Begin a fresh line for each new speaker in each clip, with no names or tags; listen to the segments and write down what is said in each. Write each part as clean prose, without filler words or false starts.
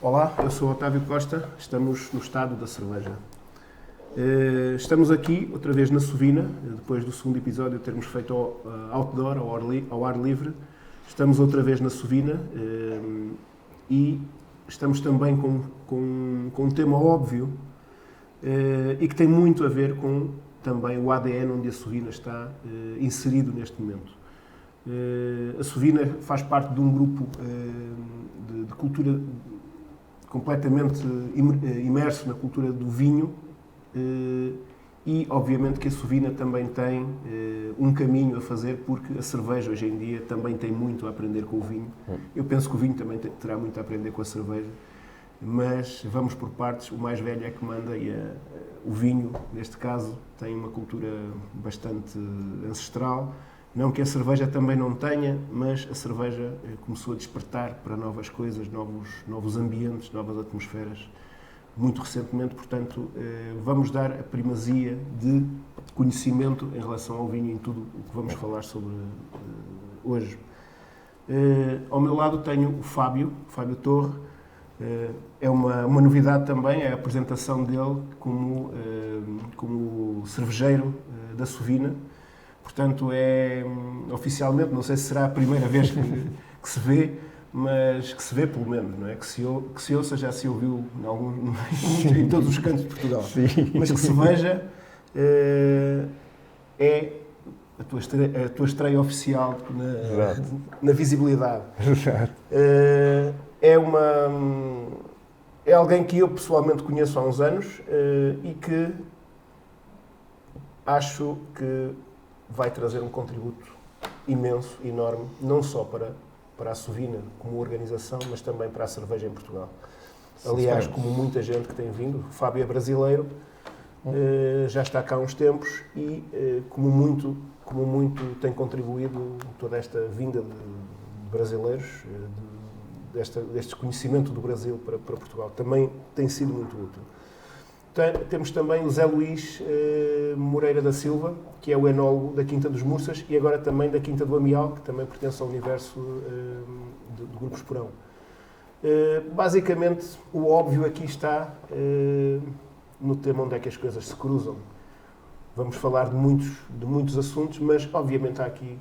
Olá, eu sou Otávio Costa, estamos no Estado da Cerveja. Estamos aqui, outra vez na Sovina, depois do segundo episódio termos feito outdoor, ao ar livre. Estamos outra vez na Sovina e estamos também com um tema óbvio e que tem muito a ver com também o ADN onde a Sovina está inserido neste momento. A Sovina faz parte de um grupo de cultura completamente imerso na cultura do vinho e, obviamente, que a Sovina também tem um caminho a fazer, porque a cerveja, hoje em dia, também tem muito a aprender com o vinho. Eu penso que o vinho também terá muito a aprender com a cerveja, mas vamos por partes. O mais velho é que manda e o vinho, neste caso, tem uma cultura bastante ancestral. Não que a cerveja também não tenha, mas a cerveja começou a despertar para novas coisas, novos ambientes, novas atmosferas, muito recentemente. Portanto, vamos dar a primazia de conhecimento em relação ao vinho em tudo o que vamos falar sobre hoje. Ao meu lado tenho o Fábio Torre. É uma novidade também, é a apresentação dele como cervejeiro da Sovina. Portanto, oficialmente, não sei se será a primeira vez que se vê, mas que se vê pelo menos, não é? Que se ouça, já se ouviu em todos os cantos de Portugal. Sim. Mas que se veja, é a tua estreia oficial na visibilidade. Exato. É alguém que eu pessoalmente conheço há uns anos e que acho que vai trazer um contributo imenso, enorme, não só para a Sovina como organização, mas também para a cerveja em Portugal. Aliás, como muita gente que tem vindo, o Fábio é brasileiro, já está cá há uns tempos e como muito tem contribuído toda esta vinda de brasileiros, deste conhecimento do Brasil para Portugal. Também tem sido muito útil. Temos também o Zé Luís Moreira da Silva, que é o enólogo da Quinta dos Mursas e agora também da Quinta do Amial, que também pertence ao universo do Grupo Esporão. Basicamente, o óbvio aqui está no tema onde é que as coisas se cruzam. Vamos falar de muitos assuntos, mas obviamente há aqui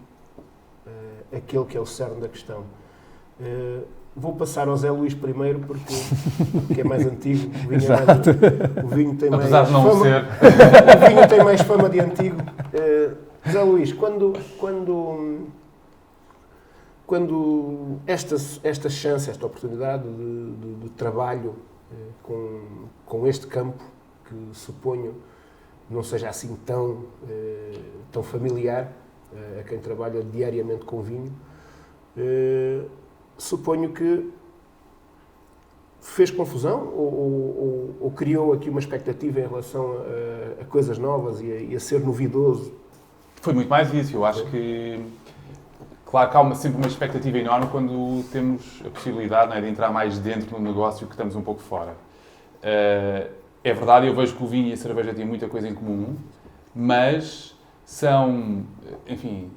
aquele que é o cerne da questão. Vou passar ao Zé Luís primeiro, porque é mais antigo. O vinho tem mais
apesar de não
fama,
ser.
O vinho tem mais fama de antigo. Zé Luís, quando esta chance, esta oportunidade de trabalho com este campo, que suponho não seja assim tão familiar a quem trabalha diariamente com vinho, suponho que fez confusão ou criou aqui uma expectativa em relação a coisas novas e a ser novidoso?
Foi muito mais isso. Eu acho que, claro que há sempre uma expectativa enorme quando temos a possibilidade, não é, de entrar mais dentro do negócio que estamos um pouco fora. É verdade, eu vejo que o vinho e a cerveja têm muita coisa em comum, mas são, enfim...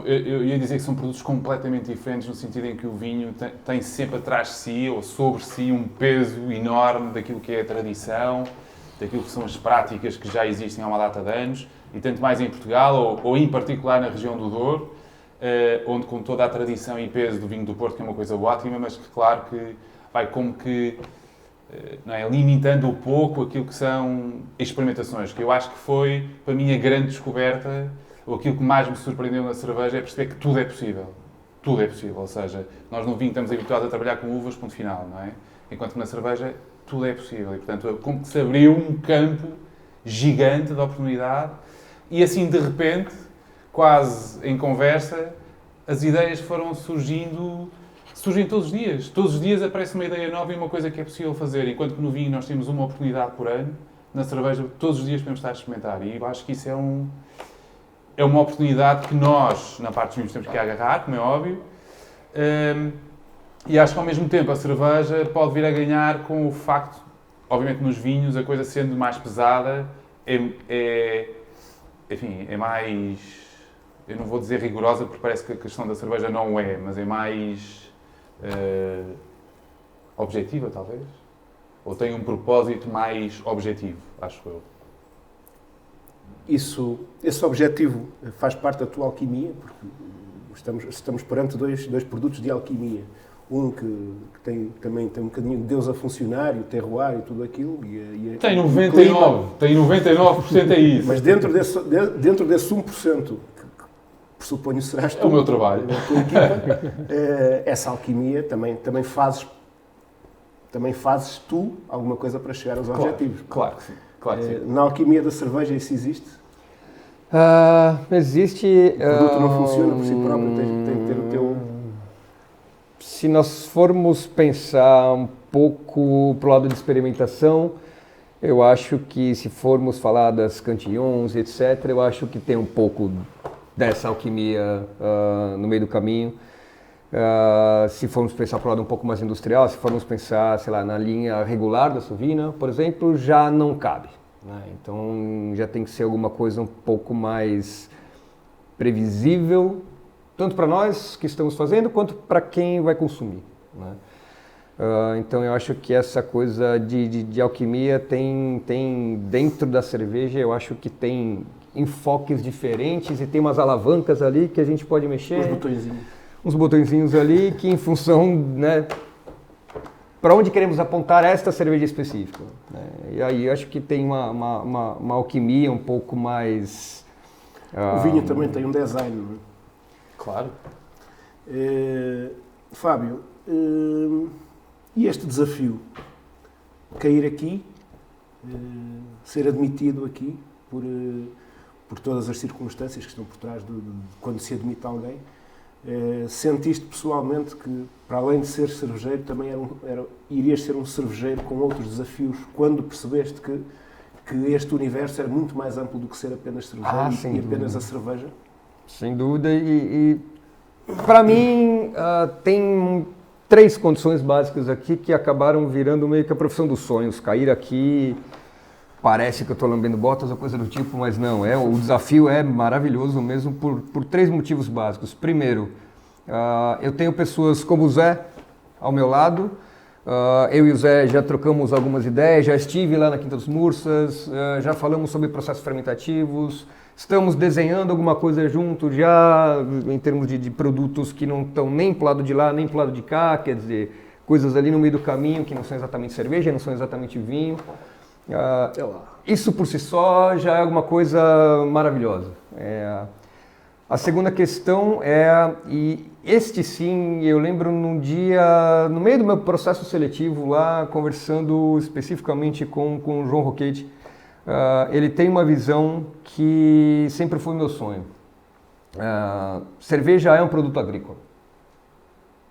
Eu ia dizer que são produtos completamente diferentes, no sentido em que o vinho tem sempre atrás de si, ou sobre si, um peso enorme daquilo que é a tradição, daquilo que são as práticas que já existem há uma data de anos, e tanto mais em Portugal, ou em particular na região do Douro, onde com toda a tradição e peso do vinho do Porto, que é uma coisa ótima, mas que, claro, que vai como que não é, limitando um pouco aquilo que são experimentações, que eu acho que foi, para mim, a grande descoberta. Ou aquilo que mais me surpreendeu na cerveja é perceber que tudo é possível. Tudo é possível. Ou seja, nós no vinho estamos habituados a trabalhar com uvas, ponto final, não é? Enquanto que na cerveja tudo é possível. E, portanto, como que se abriu um campo gigante de oportunidade e, assim, de repente, quase em conversa, as ideias foram surgem todos os dias. Todos os dias aparece uma ideia nova e uma coisa que é possível fazer. Enquanto que no vinho nós temos uma oportunidade por ano, na cerveja todos os dias podemos estar a experimentar. E eu acho que isso é uma oportunidade que nós, na parte dos vinhos, temos que agarrar, como é óbvio, e acho que ao mesmo tempo a cerveja pode vir a ganhar com o facto, obviamente nos vinhos, a coisa sendo mais pesada, enfim, é mais, eu não vou dizer rigorosa, porque parece que a questão da cerveja não é, mas é mais objetiva, talvez? Ou tem um propósito mais objetivo, acho eu?
Esse objetivo faz parte da tua alquimia, porque estamos perante dois produtos de alquimia. Um que também tem um bocadinho de Deus a funcionar, e o terroir e tudo aquilo.
Tem 99% é isso.
Mas dentro desse 1%, que pressuponho serás tu,
é o meu trabalho.
A tua equipa, essa alquimia também fazes tu alguma coisa para chegar aos objetivos.
Claro que sim. Claro que sim.
Na alquimia da cerveja isso existe?
Existe...
O produto não funciona por si próprio, tem que ter o teu...
Se nós formos pensar um pouco para o lado de experimentação, eu acho que se formos falar das cantillons, etc., eu acho que tem um pouco dessa alquimia no meio do caminho. Se formos pensar para o lado um pouco mais industrial, se formos pensar, sei lá, na linha regular da Sovina, por exemplo, já não cabe, né? Então já tem que ser alguma coisa um pouco mais previsível, tanto para nós que estamos fazendo, quanto para quem vai consumir, né? Então eu acho que essa coisa de alquimia tem dentro da cerveja, eu acho que tem enfoques diferentes e tem umas alavancas ali que a gente pode mexer. Uns botõezinhos ali que em função, né, para onde queremos apontar esta cerveja específica, né? E aí eu acho que tem uma alquimia um pouco mais...
O vinho também tem um design, não é?
Claro.
Fábio, e este desafio? Cair aqui, ser admitido aqui por todas as circunstâncias que estão por trás de quando se admite alguém, sentiste pessoalmente que, para além de ser cervejeiro, também irias ser um cervejeiro com outros desafios, quando percebeste que este universo era muito mais amplo do que ser apenas cervejeiro e apenas a cerveja?
Sem dúvida, e para mim tem 3 condições básicas aqui que acabaram virando meio que a profissão dos sonhos. Cair aqui, parece que eu estou lambendo botas ou coisa do tipo, mas não, o desafio é maravilhoso mesmo por 3 motivos básicos. Primeiro, eu tenho pessoas como o Zé ao meu lado, eu e o Zé já trocamos algumas ideias, já estive lá na Quinta dos Mursas, já falamos sobre processos fermentativos, estamos desenhando alguma coisa junto já, em termos de produtos que não estão nem para o lado de lá, nem para o lado de cá, quer dizer, coisas ali no meio do caminho que não são exatamente cerveja, não são exatamente vinho. Isso por si só já é alguma coisa maravilhosa. A segunda questão e este sim, eu lembro num dia, no meio do meu processo seletivo lá, conversando especificamente com o João Roquete, ele tem uma visão que sempre foi meu sonho. Cerveja é um produto agrícola.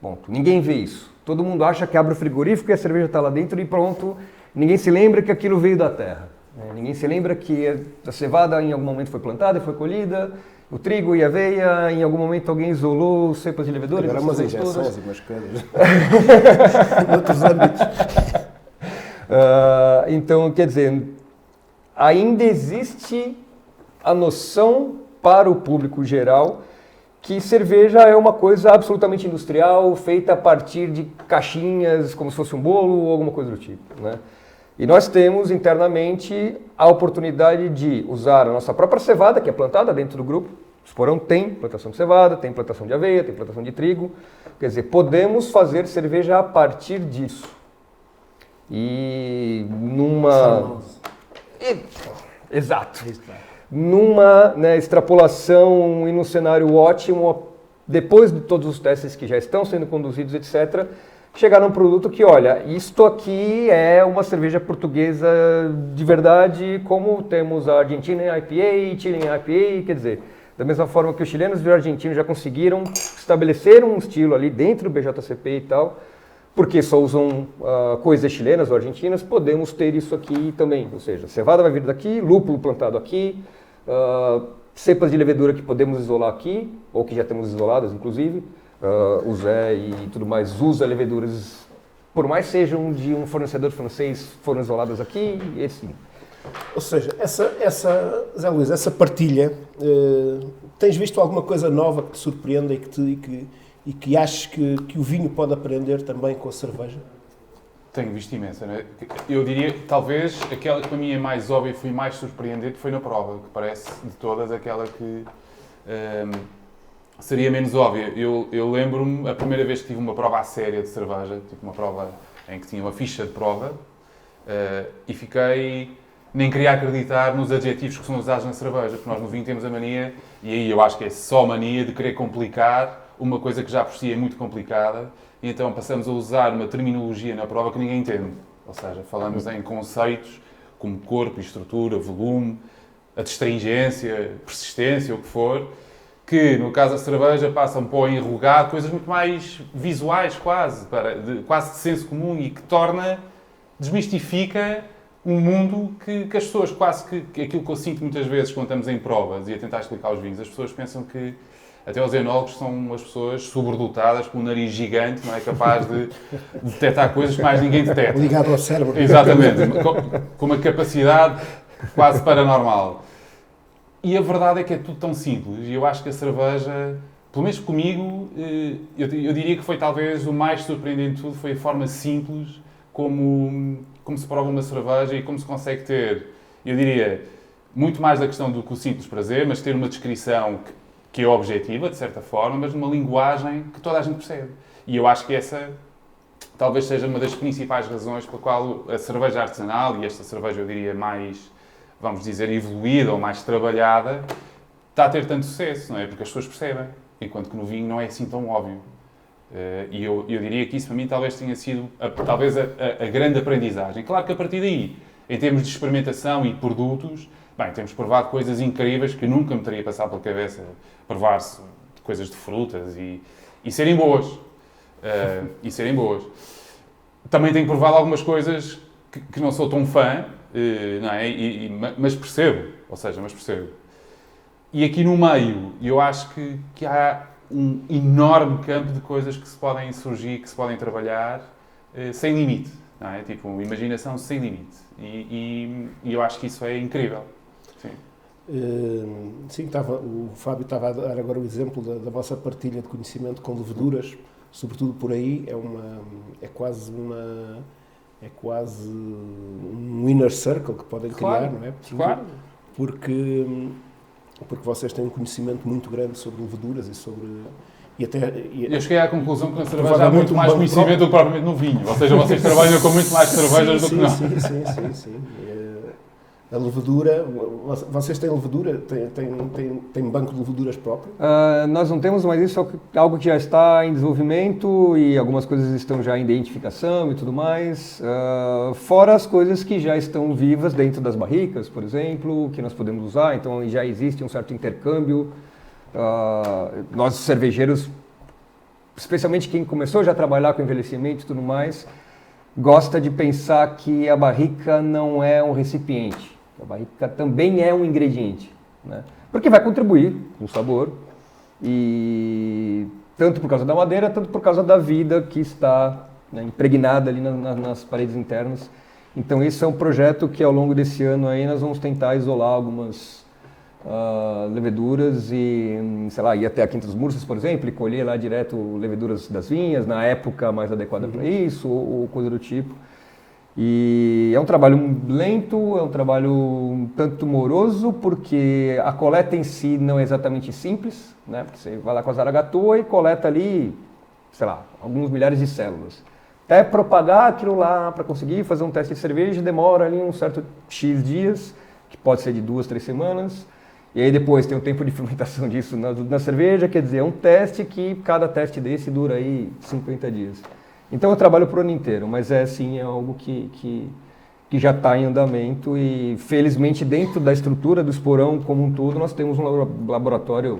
Ponto. Ninguém vê isso. Todo mundo acha que abre o frigorífico e a cerveja está lá dentro e pronto. Ninguém se lembra que aquilo veio da terra. Ninguém se lembra que a cevada em algum momento foi plantada e foi colhida, o trigo e a aveia, em algum momento alguém isolou cepas de levedura.
Agora umas injeções e umas coisas. Em outros âmbitos.
Então, quer dizer, ainda existe a noção para o público geral que cerveja é uma coisa absolutamente industrial, feita a partir de caixinhas, como se fosse um bolo ou alguma coisa do tipo, né? E nós temos internamente a oportunidade de usar a nossa própria cevada, que é plantada dentro do grupo. O Esporão tem plantação de cevada, tem plantação de aveia, tem plantação de trigo. Quer dizer, podemos fazer cerveja a partir disso. E numa... Exato. Numa extrapolação e num cenário ótimo, depois de todos os testes que já estão sendo conduzidos, etc., chegar a um produto que, olha, isto aqui é uma cerveja portuguesa de verdade, como temos a Argentina IPA, Chile IPA, quer dizer, da mesma forma que os chilenos e os argentinos já conseguiram estabelecer um estilo ali dentro do BJCP e tal, porque só usam coisas chilenas ou argentinas, podemos ter isso aqui também, ou seja, cevada vai vir daqui, lúpulo plantado aqui, cepas de levedura que podemos isolar aqui, ou que já temos isoladas, inclusive. O Zé e tudo mais usa leveduras, por mais sejam de um fornecedor francês, foram isoladas aqui, e assim.
Ou seja, Zé Luís, essa partilha, tens visto alguma coisa nova que te surpreenda e que achas que o vinho pode aprender também com a cerveja?
Tenho visto imensa, né? Eu diria que talvez aquela que para mim é mais óbvia e fui mais surpreendente foi na prova, que parece de todas aquela que seria menos óbvia. Eu lembro-me, a primeira vez que tive uma prova à séria de cerveja, tipo uma prova em que tinha uma ficha de prova, e fiquei... Nem queria acreditar nos adjetivos que são usados na cerveja, porque nós no vinho temos a mania, e aí eu acho que é só mania, de querer complicar uma coisa que já por si é muito complicada, e então passamos a usar uma terminologia na prova que ninguém entende. Ou seja, falamos em conceitos como corpo, estrutura, volume, a astringência, persistência, o que for, que no caso da cerveja passam para o enrugado, coisas muito mais visuais quase, quase de senso comum, e que desmistifica um mundo que as pessoas, quase que aquilo que eu sinto muitas vezes quando estamos em provas e a tentar explicar os vinhos, as pessoas pensam que até os enólogos são as pessoas sobredotadas com um nariz gigante, não é capaz de detectar coisas que mais ninguém detecta.
Ligado ao cérebro.
Exatamente, com uma capacidade quase paranormal. E a verdade é que é tudo tão simples, e eu acho que a cerveja, pelo menos comigo, eu diria que foi talvez o mais surpreendente de tudo, foi a forma simples como se prova uma cerveja e como se consegue ter, eu diria, muito mais da questão do que o simples prazer, mas ter uma descrição que é objetiva, de certa forma, mas numa linguagem que toda a gente percebe. E eu acho que essa talvez seja uma das principais razões pela qual a cerveja artesanal, e esta cerveja, eu diria, mais, vamos dizer, evoluída ou mais trabalhada, está a ter tanto sucesso, não é? Porque as pessoas percebem, enquanto que no vinho não é assim tão óbvio. E eu diria que isso para mim talvez tenha sido a grande aprendizagem. Claro que a partir daí, em termos de experimentação e produtos, bem, temos provado coisas incríveis que nunca me teria passado pela cabeça provar-se coisas de frutas e serem boas. Também tenho provado algumas coisas que não sou tão fã, não é? Mas percebo, mas percebo. E aqui no meio, eu acho que há um enorme campo de coisas que se podem surgir, que se podem trabalhar sem limite, não é? Tipo, imaginação sem limite. E eu acho que isso é incrível. Sim.
Sim, o Fábio estava a dar agora o exemplo da vossa partilha de conhecimento com leveduras, sobretudo por aí, é quase um inner circle que podem criar, não é?
Claro.
Porque vocês têm um conhecimento muito grande sobre leveduras
Eu cheguei à conclusão que na cerveja há muito mais conhecimento do que propriamente no vinho. Ou seja, vocês trabalham com muito mais cervejas do que nós.
Sim. A levedura, vocês têm levedura? Têm banco de leveduras próprio?
Nós não temos, mas isso é algo que já está em desenvolvimento e algumas coisas estão já em identificação e tudo mais. Fora as coisas que já estão vivas dentro das barricas, por exemplo, que nós podemos usar. Então já existe um certo intercâmbio. Nós cervejeiros, especialmente quem começou já a trabalhar com envelhecimento e tudo mais, gosta de pensar que a barrica não é um recipiente. A barrica também é um ingrediente, né? Porque vai contribuir com o sabor, e tanto por causa da madeira, tanto por causa da vida que está, né, impregnada ali nas paredes internas. Então esse é um projeto que ao longo desse ano aí nós vamos tentar isolar algumas leveduras e, sei lá, ir até a Quinta dos Mursas, por exemplo, e colher lá direto leveduras das vinhas, na época mais adequada para isso, ou coisa do tipo. E é um trabalho lento, é um trabalho um tanto moroso, porque a coleta em si não é exatamente simples, né? Porque você vai lá com a zaragatua e coleta ali, sei lá, alguns milhares de células. Até propagar aquilo lá para conseguir fazer um teste de cerveja demora ali um certo X dias, que pode ser de 2, 3 semanas. E aí depois tem o tempo de fermentação disso na cerveja, quer dizer, é um teste que cada teste desse dura aí 50 dias. Então eu trabalho pro ano inteiro, mas sim, é algo que já está em andamento e felizmente dentro da estrutura do esporão como um todo nós temos um laboratório,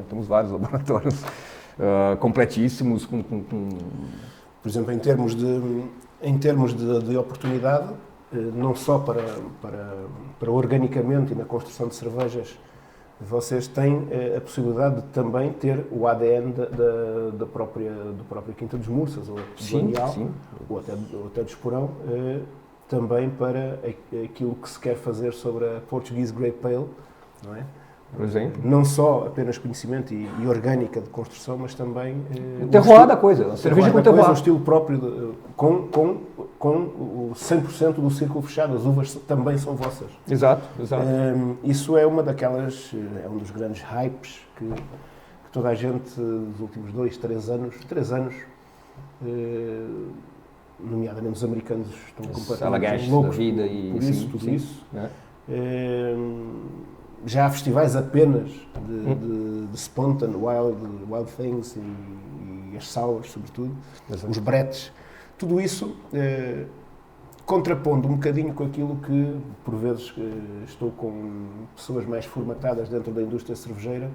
temos vários laboratórios completíssimos.
Por exemplo, em termos de oportunidade, não só para organicamente e na construção de cervejas, vocês têm a possibilidade de também ter o ADN da própria Quinta dos Mursas, ou do Anial, ou até do Esporão, também para aquilo que se quer fazer sobre a Portuguese Grey Pale, não é?
por exemplo.
Não só apenas conhecimento e orgânica de construção, mas também...
Terroir da coisa, a cerveja com terroir.
Um estilo próprio, com o 100% do círculo fechado. As uvas também são vossas.
Exato.
Isso é uma daquelas... É um dos grandes hypes que toda a gente, nos últimos 3 anos, nomeadamente os americanos, estão completamente loucos
da vida e
por isso,
sim,
tudo
sim.
isso. Já há festivais apenas de Spontan, Wild Things e as sours, sobretudo, os bretes. Tudo isso contrapondo um bocadinho com aquilo que, por vezes, estou com pessoas mais formatadas dentro da indústria cervejeira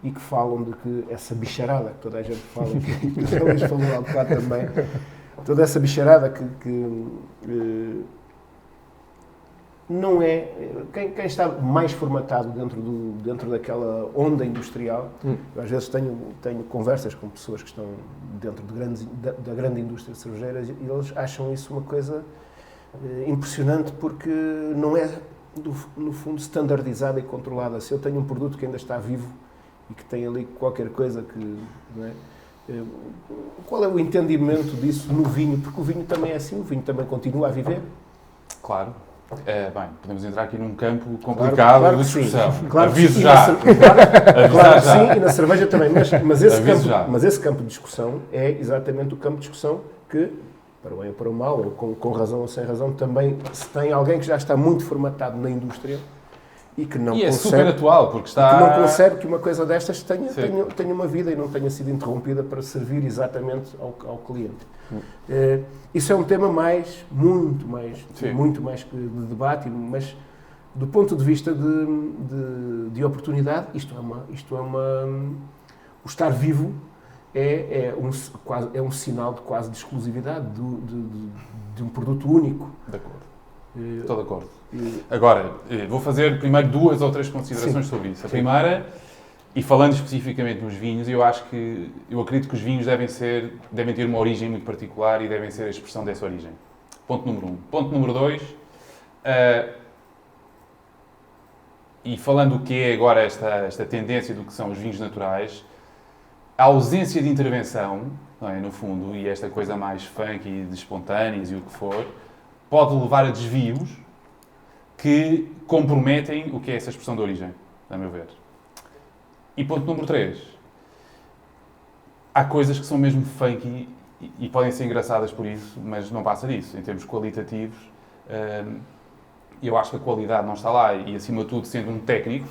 e que falam de que essa bicharada que toda a gente fala, que o Luís falou há bocado também, toda essa bicharada que não é... Quem está mais formatado dentro daquela onda industrial, eu às vezes tenho conversas com pessoas que estão dentro da grande indústria cervejeira e eles acham isso uma coisa impressionante porque não é, no fundo, standardizada e controlada. Se eu tenho um produto que ainda está vivo e que tem ali qualquer coisa que... Não é? Qual é o entendimento disso no vinho? Porque o vinho também é assim, o vinho também continua a viver.
Claro. Bem, podemos entrar aqui num campo complicado de discussão.
Claro que
Aviso
sim.
já.
Claro que sim, e na cerveja também. Mas esse campo de discussão é exatamente o campo de discussão que, para o bem ou para o mal, ou com razão ou sem razão, também se tem alguém que já está muito formatado na indústria e que não consegue...
é super atual, porque está...
Que não concebe que uma coisa destas tenha uma vida e não tenha sido interrompida para servir exatamente ao cliente. Isso é um tema muito mais de debate, mas do ponto de vista de oportunidade, o estar vivo é um sinal de quase de exclusividade de um produto único.
De acordo. Estou de acordo. Agora, vou fazer primeiro 2 ou 3 considerações sobre isso. A primeira, e falando especificamente nos vinhos, eu acredito que os vinhos devem ter uma origem muito particular e devem ser a expressão dessa origem. Ponto número 1. Ponto número 2, e falando o que é agora esta tendência do que são os vinhos naturais, a ausência de intervenção, não é, no fundo, e esta coisa mais funky, de espontâneas e o que for, pode levar a desvios que comprometem o que é essa expressão de origem, a meu ver. E ponto número 3. Há coisas que são mesmo funky e podem ser engraçadas por isso, mas não passa disso. Em termos qualitativos, eu acho que a qualidade não está lá e, acima de tudo, sendo um técnico,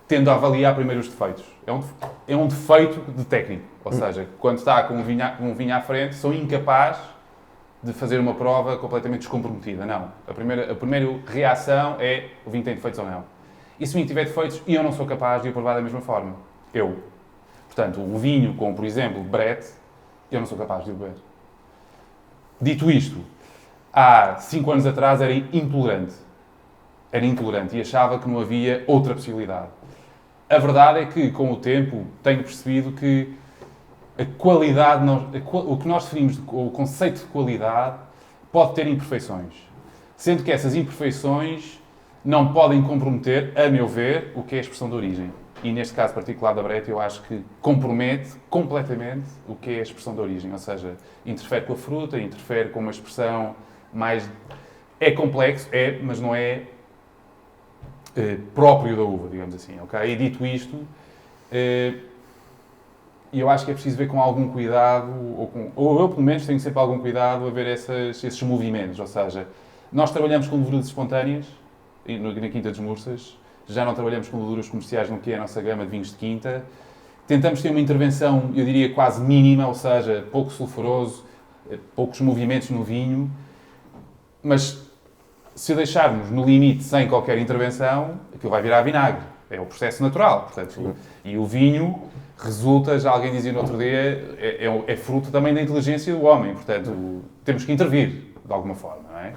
tendo a avaliar primeiro os defeitos. É um defeito de técnico. Ou seja, quando está com um vinho à frente, sou incapaz de fazer uma prova completamente descomprometida. Não. A primeira reação é o vinho tem defeitos ou não. E se o vinho tiver defeitos, eu não sou capaz de o provar da mesma forma. Portanto, o vinho com, por exemplo, Brett, eu não sou capaz de o beber. Dito isto, há 5 anos atrás era intolerante. Era intolerante e achava que não havia outra possibilidade. A verdade é que, com o tempo, tenho percebido que a qualidade, o que nós definimos o conceito de qualidade, pode ter imperfeições. Sendo que essas imperfeições não podem comprometer, a meu ver, o que é a expressão de origem. E neste caso particular da Brett, eu acho que compromete completamente o que é a expressão de origem. Ou seja, interfere com a fruta, interfere com uma expressão mais... É complexo, mas não é próprio da uva, digamos assim. Okay? E dito isto, eu acho que é preciso ver com algum cuidado, ou eu pelo menos tenho sempre algum cuidado a ver esses movimentos. Ou seja, nós trabalhamos com leveduras espontâneas, na Quinta dos Mursas, já não trabalhamos com leveduras comerciais no que é a nossa gama de vinhos de quinta. Tentamos ter uma intervenção, eu diria, quase mínima, ou seja, pouco sulfuroso, poucos movimentos no vinho, mas se o deixarmos no limite sem qualquer intervenção, aquilo vai virar vinagre. É o processo natural. Portanto, e o vinho resulta, já alguém dizia no outro dia, é fruto também da inteligência do homem. Portanto, temos que intervir, de alguma forma, não é?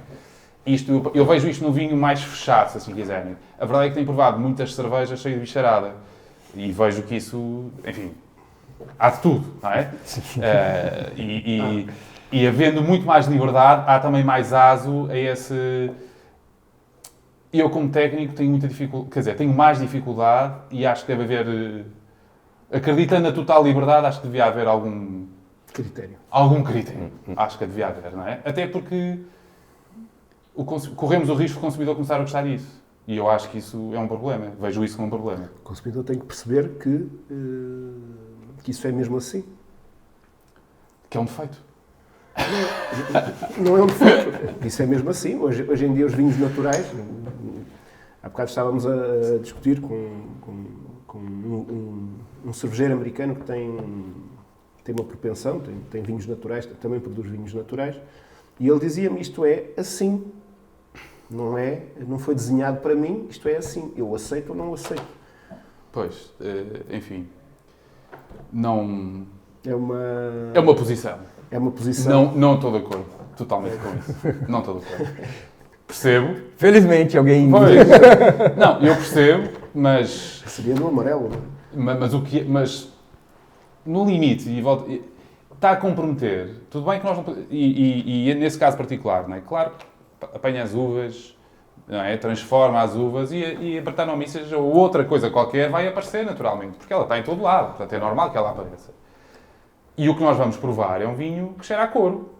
Eu vejo isto no vinho mais fechado, se assim quiserem. A verdade é que tenho provado muitas cervejas cheias de bicharada. E vejo que isso, enfim, há de tudo, não é? E havendo muito mais liberdade, há também mais aso eu, como técnico, tenho muita dificuldade, quer dizer, tenho mais dificuldade e acho que deve haver, acreditando na total liberdade, acho que devia haver algum
Critério.
Acho que devia haver, não é? Até porque corremos o risco do consumidor começar a gostar disso. E eu acho que isso é um problema. Vejo isso como um problema.
O consumidor tem que perceber que isso é mesmo assim.
Que é um defeito.
Não é um defeito. Isso é mesmo assim. Hoje em dia os vinhos naturais... Há bocado estávamos a discutir com um cervejeiro americano que tem uma propensão, tem vinhos naturais, também produz vinhos naturais, e ele dizia-me, isto é assim. Não foi desenhado para mim, isto é assim. Eu aceito ou não aceito.
Pois, enfim. Não...
É
uma posição.
É uma posição.
Não estou de acordo. Totalmente com isso. Não estou de acordo. Percebo.
Felizmente alguém...
Pois. Não, eu percebo, mas...
Seria no amarelo.
Mas no limite, está a comprometer. Tudo bem que nós não... E nesse caso particular, não é? Claro, apanha as uvas, não é? Transforma as uvas e a Brettanomyces ou outra coisa qualquer vai aparecer naturalmente, porque ela está em todo lado, portanto é normal que ela apareça. E o que nós vamos provar é um vinho que cheira a couro,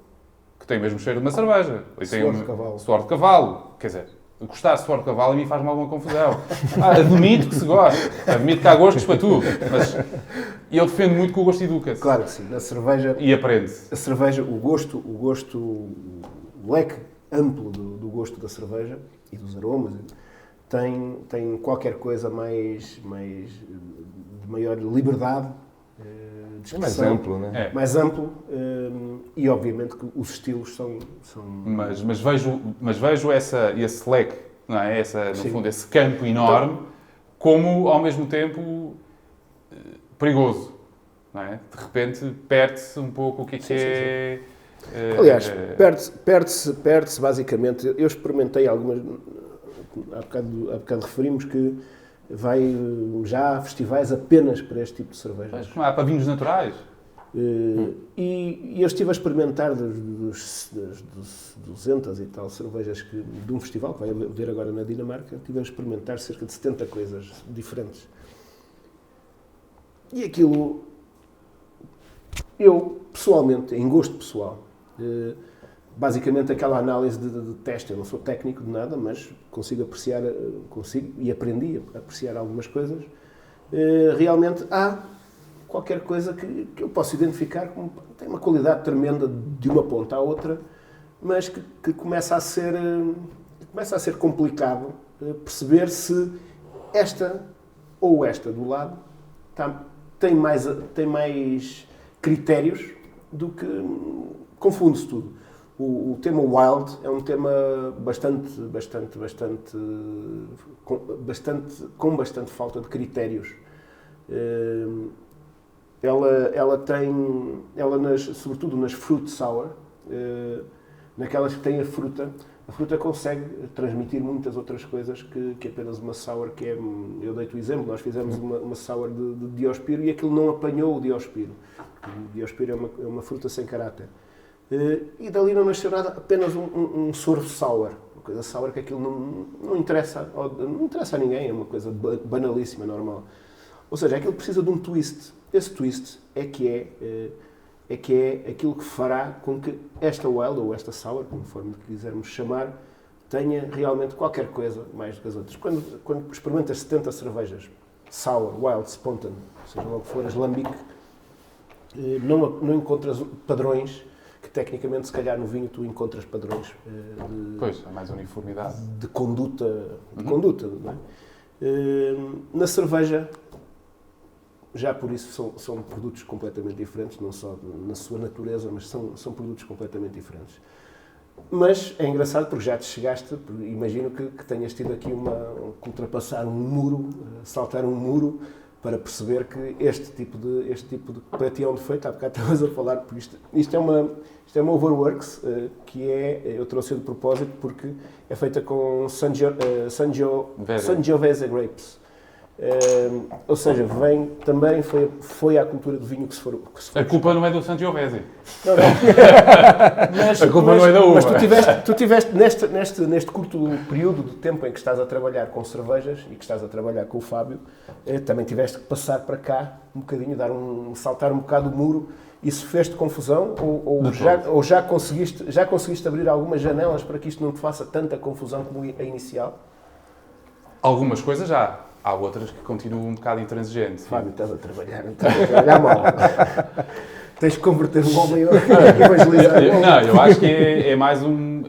que tem o mesmo cheiro de uma cerveja.
Suor de cavalo.
Suor de cavalo. Quer dizer, gostar de suor de cavalo a mim faz-me alguma confusão. Admito que se gosta, admito que há gostos para tudo, mas eu defendo muito que o gosto educa-se.
Claro que sim, na cerveja...
E aprende-se.
A cerveja, o leque amplo do gosto da cerveja e dos aromas tem qualquer coisa de maior liberdade de expressão.
Mais amplo, né?
É.
Mais amplo e obviamente que os estilos são...
Mas vejo esse leque, não é? No
Sim.
fundo, esse campo enorme, como ao mesmo tempo perigoso, não é? De repente perde-se um pouco o que é.
Aliás, perde-se basicamente. Eu experimentei algumas. Há bocado referimos que vai já a festivais apenas para este tipo de cervejas.
Mas não há para vinhos naturais.
E eu estive a experimentar das 200 e tal cervejas de um festival que vai haver agora na Dinamarca, estive a experimentar cerca de 70 coisas diferentes. E aquilo, eu pessoalmente, em gosto pessoal, basicamente aquela análise de teste, eu não sou técnico de nada, mas consigo apreciar, e aprendi a apreciar algumas coisas, realmente há qualquer coisa que eu posso identificar como tem uma qualidade tremenda de uma ponta à outra, mas que começa a ser complicado perceber se esta ou esta do lado tem mais critérios do que... Confunde-se tudo. O tema wild é um tema com bastante falta de critérios. Sobretudo nas fruit sour, naquelas que têm a fruta consegue transmitir muitas outras coisas que apenas uma sour, que é... Eu dei-te o exemplo, nós fizemos uma sour de Diospiro e aquilo não apanhou o Diospiro. O Diospiro é uma fruta sem caráter. E dali não nasceu nada, apenas um sorvo sour. Uma coisa sour que aquilo não interessa a ninguém, é uma coisa banalíssima, normal. Ou seja, aquilo precisa de um twist. Esse twist é que é aquilo que fará com que esta wild ou esta sour, conforme quisermos chamar, tenha realmente qualquer coisa mais do que as outras. Quando experimentas 70 cervejas, sour, wild, spontan, seja lá o que for, as lambic, não encontras padrões que tecnicamente, se calhar no vinho, tu encontras padrões
Pois, há mais uniformidade.
de conduta, não é? Na cerveja, já por isso são produtos completamente diferentes, não só na sua natureza, mas são produtos completamente diferentes. Mas é engraçado porque já te chegaste, imagino que tenhas tido aqui ultrapassar um muro, saltar um muro, para perceber que este tipo de para ti é um defeito. Há bocado estavas a falar, porque isto é uma Overworks, que eu trouxe de propósito porque é feita com Sangiovese Grapes. Ou seja, também foi à cultura do vinho que se for.
A culpa não é do Sangiovese.
Não.
A culpa não é da uva.
Mas tu tiveste neste curto período de tempo em que estás a trabalhar com cervejas e que estás a trabalhar com o Fábio, também tiveste que passar para cá um bocadinho, saltar um bocado o muro. Isso fez-te confusão ou já conseguiste abrir algumas janelas para que isto não te faça tanta confusão como a inicial?
Algumas coisas já. Há outras que continuam um bocado intransigentes.
Fábio, estás a trabalhar mal. Tens de converter um homem a evangelizar.
Não, eu acho que é mais um...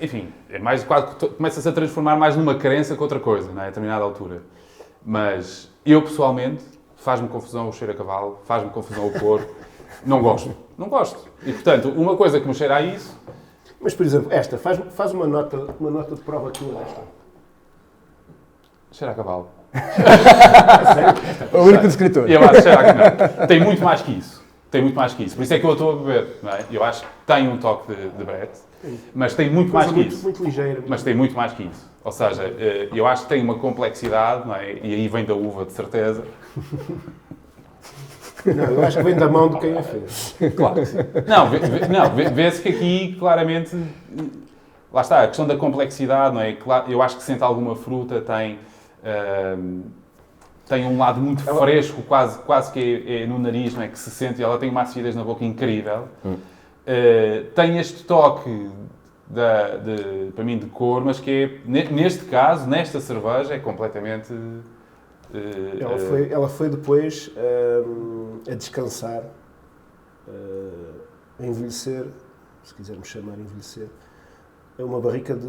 Enfim, é mais quase que começa-se a transformar mais numa crença que outra coisa, não é? A determinada altura. Mas eu, pessoalmente, faz-me confusão o cheiro a cavalo, faz-me confusão o couro. Não gosto. E, portanto, uma coisa que me cheira a isso...
Mas, por exemplo, esta, faz uma nota de prova tua desta.
Cheira a cavalo.
O único descritor.
Eu acho que não. Tem muito mais que isso. Por isso é que eu estou a beber. Não é? Eu acho que tem um toque de Brett, mas tem muito mais que isso.
Muito ligeiro.
Mas tem muito mais que isso. Ou seja, eu acho que tem uma complexidade, não é? E aí vem da uva, de certeza.
Não, eu acho que vem da mão de quem a fez.
Claro que sim. Vê-se que aqui, claramente, lá está, a questão da complexidade, não é? Eu acho que sente alguma fruta, tem um lado muito fresco, quase que é no nariz, não é? Que se sente, e ela tem uma acidez na boca incrível. Tem este toque, para mim, de cor, mas que é, neste caso, nesta cerveja, é completamente...
Ela foi depois a descansar, a envelhecer, se quisermos chamar envelhecer, é uma barrica de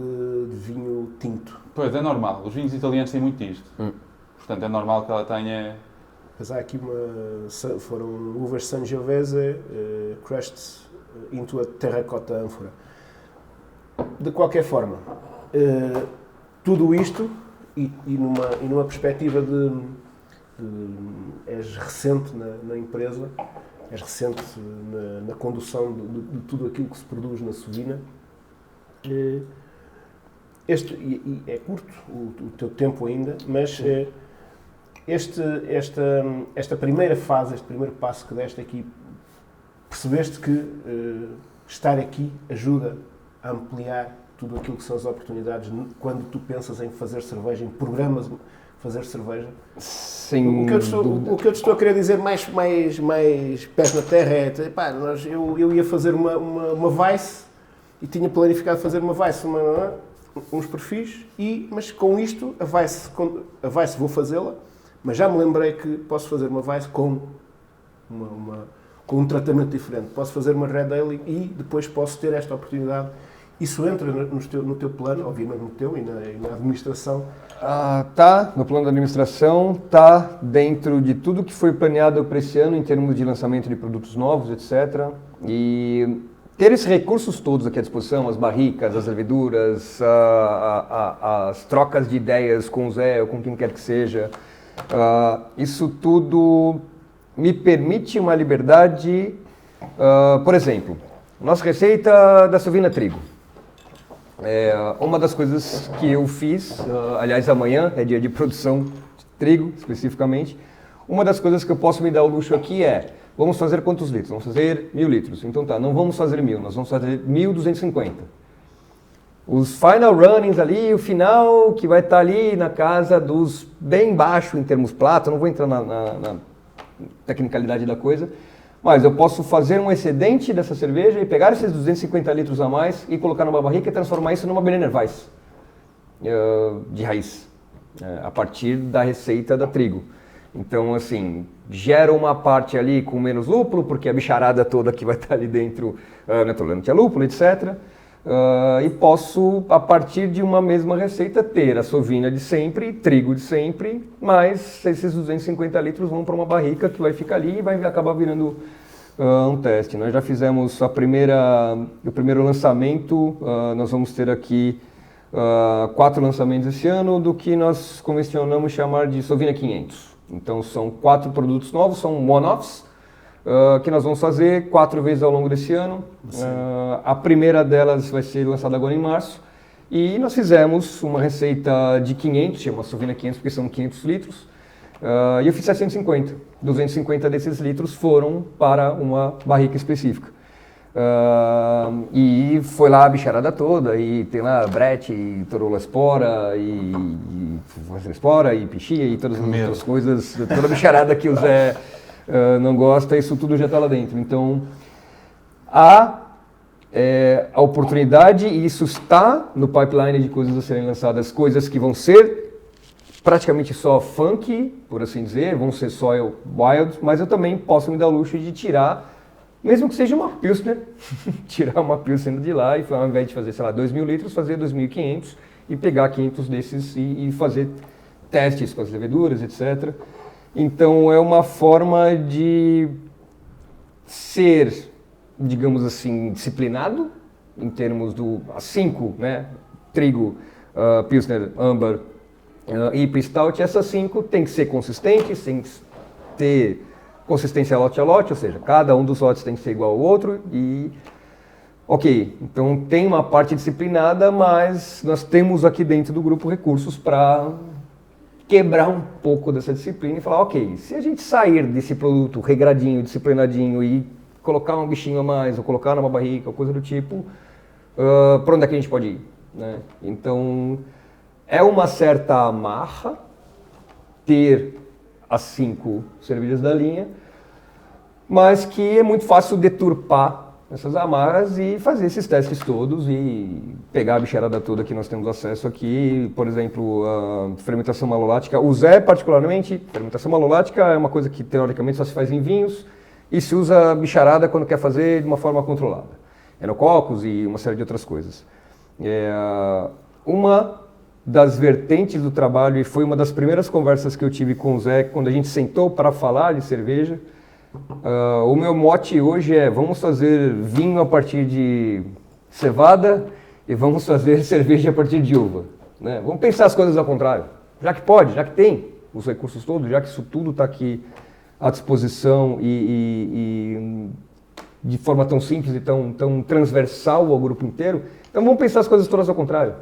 vinho tinto.
Pois, é normal. Os vinhos italianos têm muito disto. Portanto, é normal que ela tenha...
Mas há aqui foram uvas Sangiovese crushed into a terracota ânfora. De qualquer forma, tudo isto, e numa perspectiva de és recente na empresa, és recente na condução de tudo aquilo que se produz na Sovina, e é curto o teu tempo ainda, mas esta primeira fase, este primeiro passo que deste aqui, percebeste que estar aqui ajuda a ampliar tudo aquilo que são as oportunidades quando tu pensas em fazer cerveja, em programas de fazer cerveja?
Sim.
O que eu te estou a querer dizer mais pés na terra é, eu ia fazer uma Weiss e tinha planificado fazer uma Weiss, uns perfis, mas com isto, a Weiss vou fazê-la, mas já me lembrei que posso fazer uma Weiss com um tratamento diferente. Posso fazer uma Red Ale e depois posso ter esta oportunidade. Isso entra no teu plano, obviamente no teu e na administração?
Tá, no plano da administração, tá dentro de tudo que foi planeado para esse ano em termos de lançamento de produtos novos, etc. E ter esses recursos todos aqui à disposição, as barricas, as leveduras, as trocas de ideias com o Zé ou com quem quer que seja, isso tudo me permite uma liberdade. Por exemplo, nossa receita da Sovina Trigo. Uma das coisas que eu fiz, aliás, amanhã é dia de produção de trigo, especificamente. Uma das coisas que eu posso me dar o luxo aqui vamos fazer quantos litros? Vamos fazer 1.000 litros. Então tá, não vamos fazer 1.000, nós vamos fazer 1.250. Os final runnings ali, o final que vai estar ali na casa dos bem baixo em termos plato, não vou entrar na tecnicalidade da coisa, mas eu posso fazer um excedente dessa cerveja e pegar esses 250 litros a mais e colocar numa barrica e transformar isso numa Berliner Weiss de raiz, a partir da receita da trigo. Então, assim, gera uma parte ali com menos lúpulo, porque a bicharada toda que vai estar ali dentro não é tolerante a lúpulo, etc. E posso, a partir de uma mesma receita, ter a sovina de sempre, trigo de sempre, mas esses 250 litros vão para uma barrica que vai ficar ali e vai acabar virando um teste. Nós já fizemos o primeiro lançamento, nós vamos ter aqui 4 lançamentos esse ano do que nós convencionamos chamar de Sovina 500. Então são 4 produtos novos, são one-offs, que nós vamos fazer 4 vezes ao longo desse ano. A primeira delas vai ser lançada agora em março. E nós fizemos uma receita de 500, chama Sovina 500 porque são 500 litros. E eu fiz 750. 250 desses litros foram para uma barrica específica. E foi lá a bicharada toda, e tem lá brete, e torolaspora, e espora, e pichia, e todas as outras coisas, toda a bicharada que o Zé não gosta, isso tudo já está lá dentro. Então, há a oportunidade, e isso está no pipeline de coisas a serem lançadas, coisas que vão ser praticamente só funk, por assim dizer, vão ser só wild, mas eu também posso me dar o luxo de tirar, mesmo que seja uma Pilsner, tirar uma Pilsner de lá e ao invés de fazer, sei lá, 2.000 litros, fazer 2.500 e pegar 500 desses e fazer testes com as leveduras, etc. Então é uma forma de ser, digamos assim, disciplinado em termos do 5, né? Trigo, Pilsner, Amber e Stout. Essas 5 tem que ser consistentes, tem que ter consistência lote a lote, ou seja, cada um dos lotes tem que ser igual ao outro e... Ok, então tem uma parte disciplinada, mas nós temos aqui dentro do grupo recursos para quebrar um pouco dessa disciplina e falar, ok, se a gente sair desse produto regradinho, disciplinadinho e colocar um bichinho a mais, ou colocar numa barrica, ou coisa do tipo, para onde é que a gente pode ir? Né? Então, é uma certa amarra ter as 5 cervejas da linha, mas que é muito fácil deturpar essas amarras e fazer esses testes todos e pegar a bicharada toda que nós temos acesso aqui. Por exemplo, a fermentação malolática. O Zé, particularmente, fermentação malolática é uma coisa que teoricamente só se faz em vinhos e se usa a bicharada quando quer fazer de uma forma controlada. Enococos e uma série de outras coisas. Uma das vertentes do trabalho, e foi uma das primeiras conversas que eu tive com o Zé, quando a gente sentou para falar de cerveja, o meu mote hoje é: vamos fazer vinho a partir de cevada e vamos fazer cerveja a partir de uva. Né? Vamos pensar as coisas ao contrário. Já que pode, já que tem os recursos todos, já que isso tudo está aqui à disposição e de forma tão simples e tão transversal ao grupo inteiro, então vamos pensar as coisas todas ao contrário.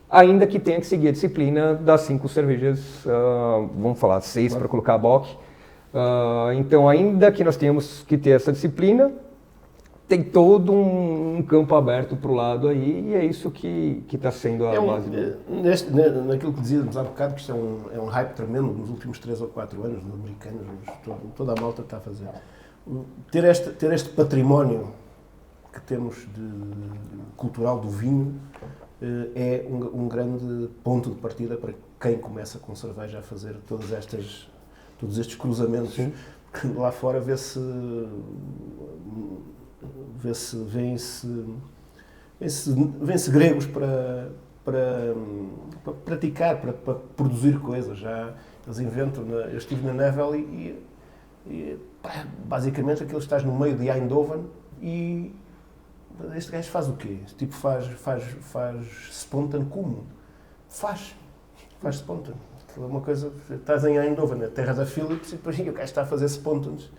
Ainda que tenha que seguir a disciplina das 5 cervejas, vamos falar 6 para colocar a Bock. Então, ainda que nós tenhamos que ter essa disciplina, tem todo um campo aberto para o lado aí, e é isso que está sendo a base.
Naquilo que dizíamos há bocado, que isto é um hype tremendo nos últimos 3 ou 4 anos, nos americanos, toda a malta está a fazer. Ter este património que temos cultural do vinho é um grande ponto de partida para quem começa com cerveja a fazer todos estes cruzamentos. Sim. Que lá fora vê-se gregos para praticar, para produzir coisas. Já eles inventam. Eu estive na Nevel e basicamente aquilo estás no meio de Eindhoven e este gajo faz o quê? Tipo, faz spontan como? Faz spontan. É uma coisa, estás em Eindhoven, na terra da Philips, e depois o gajo está a fazer spontans.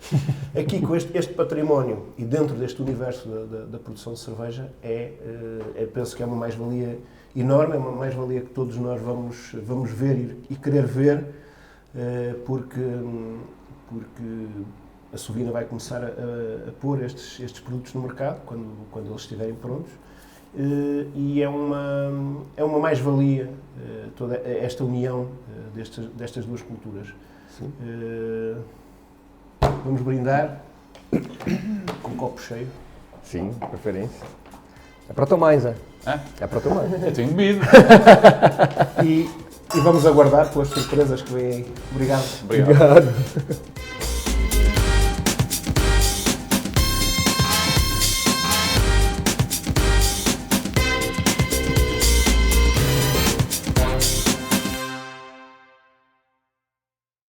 Aqui, com este património e dentro deste universo da produção de cerveja, penso que é uma mais-valia enorme, é uma mais-valia que todos nós vamos ver e querer ver, porque a Sovina vai começar a pôr estes produtos no mercado, quando eles estiverem prontos, e é uma mais-valia toda esta união destas duas culturas. Sim. Vamos brindar com um copo cheio.
Sim, preferência. É para tomar, Zé. É para tomar.
Eu tenho bebido.
E vamos aguardar pelas surpresas que vêm aí. Obrigado.
Obrigado.